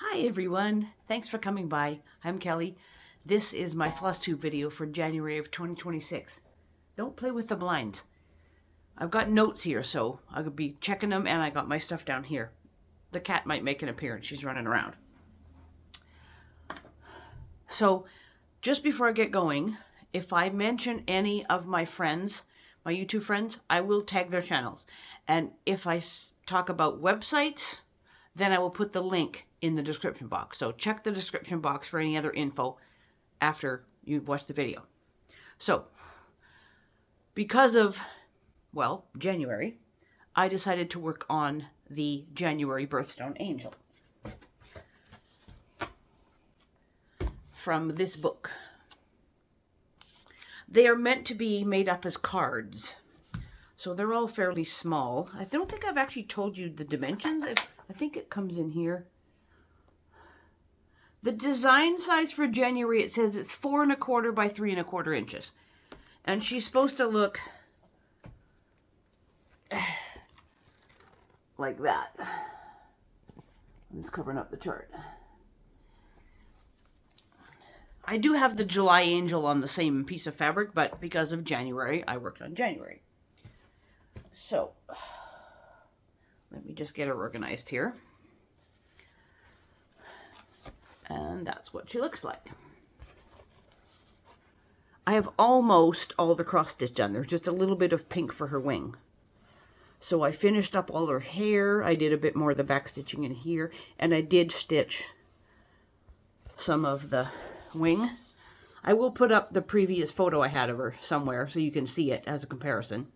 Hi everyone, thanks for coming by. I'm Kelly. This is my floss tube video for January of 2026. Don't play with the blinds. I've got notes here, so I could be checking them, and I got my stuff down here. The cat might make an appearance. She's running around. So just before I get going, if I mention any of my friends, my YouTube friends, I will tag their channels. And if I talk about websites, then I will put the link in the description box. So check the description box for any other info after you watch the video. So, because of, well, January, I decided to work on the January birthstone angel from this book. They are meant to be made up as cards. So they're all fairly small. I don't think I've actually told you the dimensions. I think it comes in here. The design size for January, it says it's 4 1/4 by 3 1/4 inches. And she's supposed to look like that. I'm just covering up the chart. I do have the July angel on the same piece of fabric, but because of January, I worked on January. So, let me just get her organized here. And that's what she looks like. I have almost all the cross stitch done. There's just a little bit of pink for her wing. So I finished up all her hair. I did a bit more of the back stitching in here. And I did stitch some of the wing. I will put up the previous photo I had of her somewhere so you can see it as a comparison.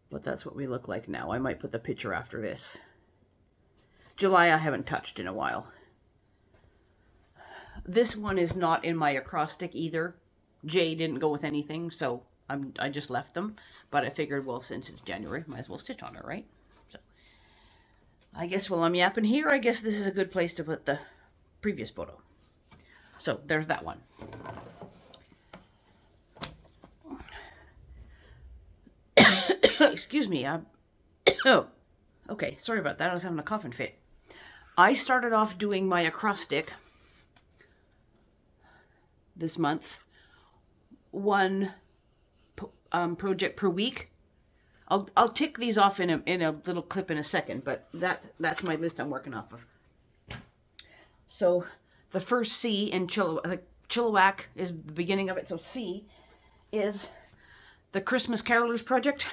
But that's what we look like now. I might put the picture after this. July I haven't touched in a while. This one is not in my acrostic either. J didn't go with anything, so I just left them. But I figured, well, since it's January, might as well stitch on her, right? So I guess while I'm yapping here, I guess this is a good place to put the previous photo. So there's that one. Excuse me. Oh, okay. Sorry about that. I was having a coughing fit. I started off doing my acrostic this month, one project per week. I'll tick these off in a little clip in a second, but that's my list I'm working off of. So the first C in Chilliwack is the beginning of it. So C is the Christmas Carolers project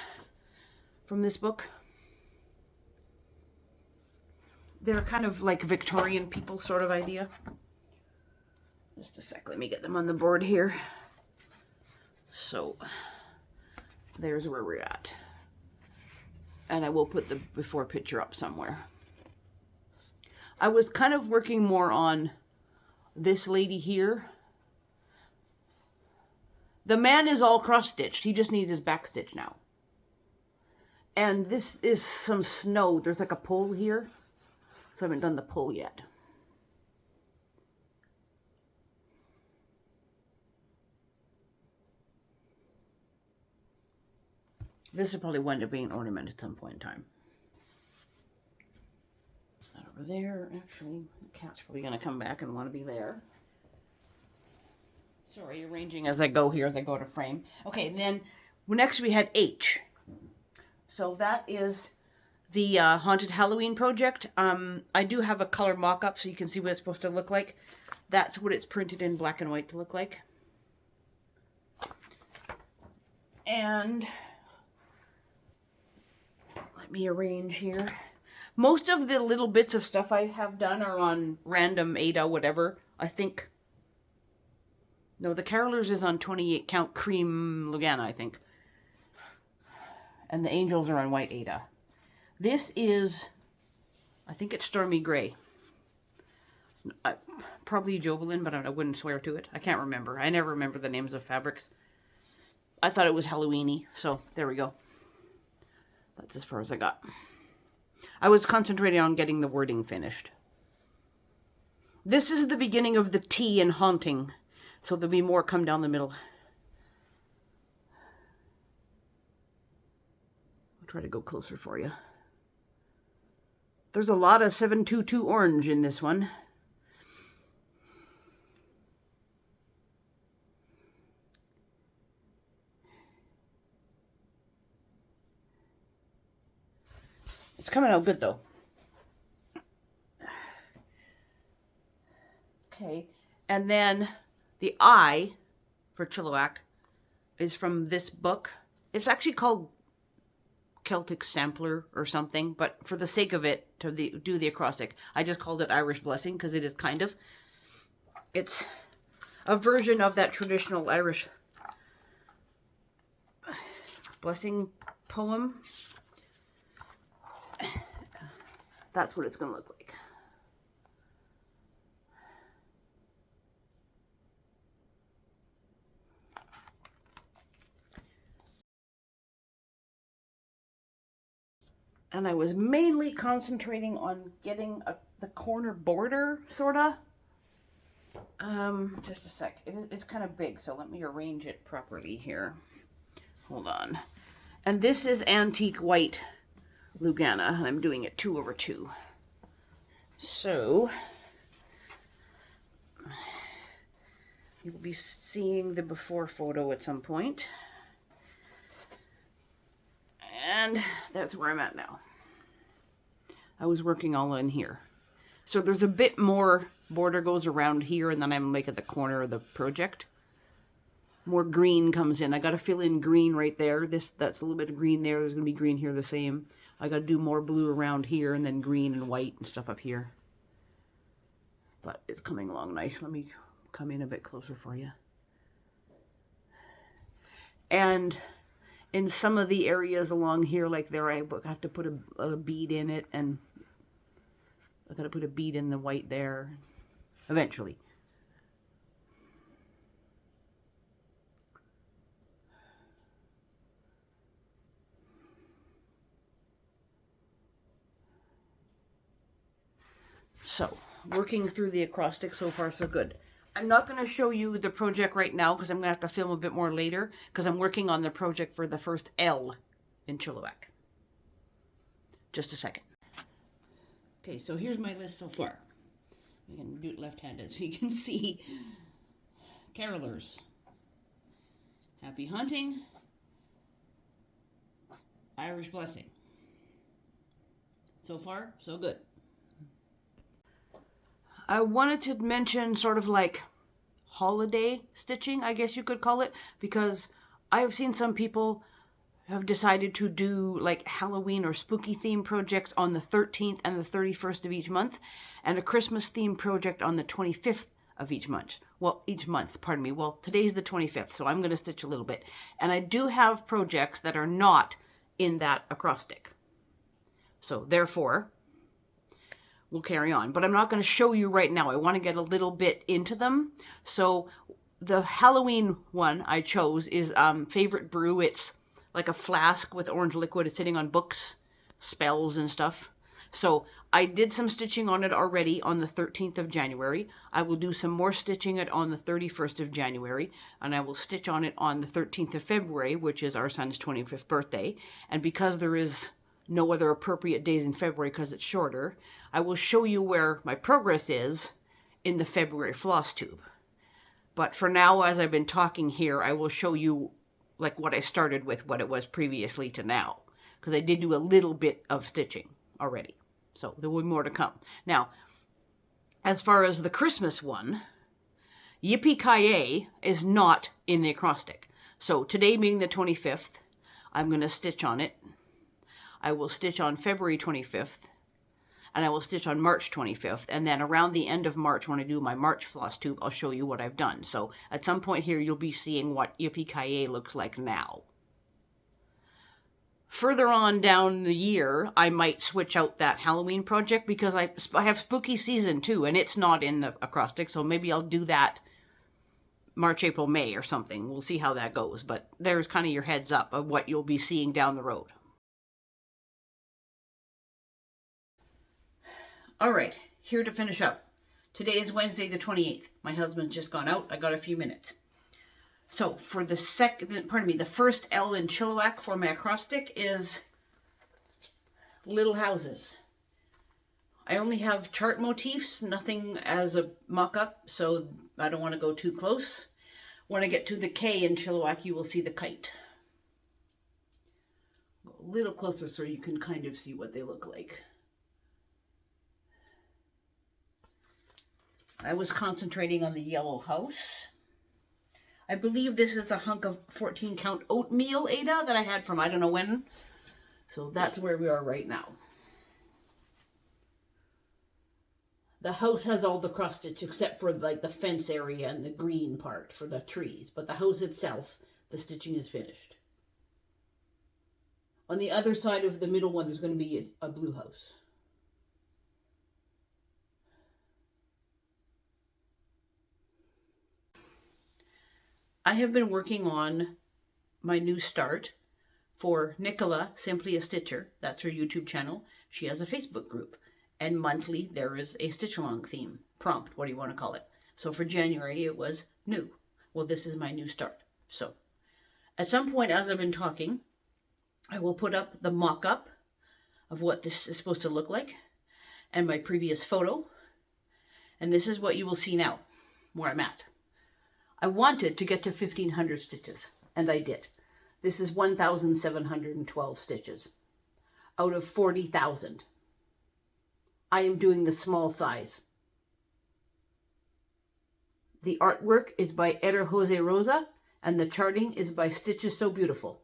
from this book. They're kind of like Victorian people sort of idea. Just a sec, let me get them on the board here. So there's where we're at. And I will put the before picture up somewhere. I was kind of working more on this lady here. The man is all cross-stitched. He just needs his back stitch now. And this is some snow. There's like a pole here. So I haven't done the pole yet. This will probably wind up being an ornament at some point in time. That over there, actually, the cat's probably going to come back and want to be there. Sorry, arranging as I go here, as I go to frame. Okay, and then next we had H. So that is the Haunted Halloween project. I do have a color mock-up so you can see what it's supposed to look like. That's what it's printed in black and white to look like. And let me arrange here. Most of the little bits of stuff I have done are on random Ada, whatever. I think. No, the Carolers is on 28 count cream Lugana, I think. And the angels are on white Ada. This is, I think it's Stormy Gray. Probably Jobelin, but I wouldn't swear to it. I can't remember. I never remember the names of fabrics. I thought it was Halloween-y, so there we go. That's as far as I got. I was concentrating on getting the wording finished. This is the beginning of the T in haunting, so there'll be more come down the middle. I'll try to go closer for you. There's a lot of 722 orange in this one. It's coming out good though. Okay, and then the I for Chilliwack is from this book. It's actually called Celtic Sampler or something, but for the sake of it, to do the acrostic, I just called it Irish Blessing because it is kind of. It's a version of that traditional Irish blessing poem. That's what it's going to look like. And I was mainly concentrating on getting the corner border, sorta. Just a sec. It's kind of big, so let me arrange it properly here. Hold on. And this is antique white Lugana, and I'm doing it 2/2. So, you'll be seeing the before photo at some point. And that's where I'm at now. I was working all in here. So there's a bit more border goes around here, and then I'm like at the corner of the project. More green comes in. I got to fill in green right there. That's a little bit of green there. There's going to be green here the same. I got to do more blue around here, and then green and white and stuff up here. But it's coming along nice. Let me come in a bit closer for you. And in some of the areas along here, like there, I have to put a bead in it, and I got to put a bead in the white there eventually. So, working through the acrostic so far so good. I'm not going to show you the project right now because I'm going to have to film a bit more later because I'm working on the project for the first L in Chilliwack. Just a second. Okay, so here's my list so far. I can do it left-handed so you can see. Carolers. Happy Hunting. Irish Blessing. So far, so good. I wanted to mention sort of like holiday stitching, I guess you could call it, because I have seen some people have decided to do like Halloween or spooky theme projects on the 13th and the 31st of each month, and a Christmas theme project on the 25th of each month. Well, each month, pardon me. Well, today's the 25th, so I'm going to stitch a little bit. And I do have projects that are not in that acrostic. So therefore, we'll carry on, but I'm not going to show you right now. I want to get a little bit into them. So the Halloween one I chose is Favorite Brew. It's like a flask with orange liquid. It's sitting on books, spells and stuff. So I did some stitching on it already on the 13th of January. I will do some more stitching it on the 31st of January, and I will stitch on it on the 13th of February, which is our son's 25th birthday. And because there is no other appropriate days in February because it's shorter, I will show you where my progress is in the February floss tube. But for now, as I've been talking here, I will show you like what I started with, what it was previously to now, because I did do a little bit of stitching already. So there will be more to come. Now, as far as the Christmas one, Yippee-ki-yay is not in the acrostic. So today being the 25th, I'm going to stitch on it. I will stitch on February 25th, and I will stitch on March 25th, and then around the end of March, when I do my March floss tube, I'll show you what I've done. So at some point here, you'll be seeing what Yippee-ki-yay looks like now. Further on down the year, I might switch out that Halloween project because I have Spooky Season too, and it's not in the acrostic, so maybe I'll do that March, April, May or something. We'll see how that goes, but there's kind of your heads up of what you'll be seeing down the road. All right, here to finish up. Today is Wednesday the 28th. My husband's just gone out. I got a few minutes. So for the the first L in Chilliwack for my acrostic is Little Houses. I only have chart motifs, nothing as a mock-up, so I don't want to go too close. When I get to the K in Chilliwack, you will see the kite. Go a little closer so you can kind of see what they look like. I was concentrating on the yellow house. I believe this is a hunk of 14 count oatmeal, Ada, that I had from I don't know when. So that's where we are right now. The house has all the cross stitch except for like the fence area and the green part for the trees. But the house itself, the stitching is finished. On the other side of the middle one, there's going to be a blue house. I have been working on my new start for Nicola, Simply a Stitcher. That's her YouTube channel. She has a Facebook group. And monthly, there is a stitch-along theme, prompt, what do you want to call it? So for January, it was new. Well, this is my new start. So at some point, as I've been talking, I will put up the mock-up of what this is supposed to look like and my previous photo. And this is what you will see now, where I'm at. I wanted to get to 1,500 stitches, and I did. This is 1,712 stitches out of 40,000. I am doing the small size. The artwork is by Eder Jose Rosa, and the charting is by Stitches So Beautiful.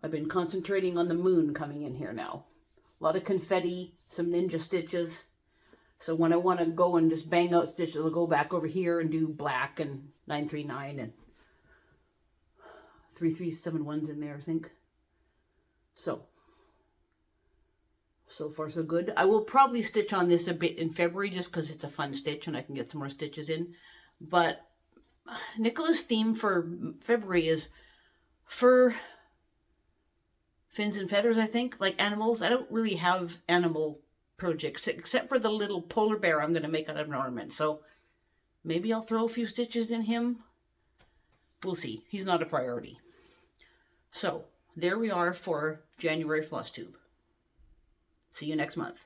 I've been concentrating on the moon coming in here now. A lot of confetti, some ninja stitches. So when I want to go and just bang out stitches, I'll go back over here and do black and 939 and 3371's in there, I think. So far so good. I will probably stitch on this a bit in February just because it's a fun stitch and I can get some more stitches in. But Nicola's theme for February is fur, fins and feathers, I think, like animals. I don't really have animal projects except for the little polar bear I'm going to make out of an ornament. So maybe I'll throw a few stitches in him. We'll see. He's not a priority. So there we are for January Floss Tube. See you next month.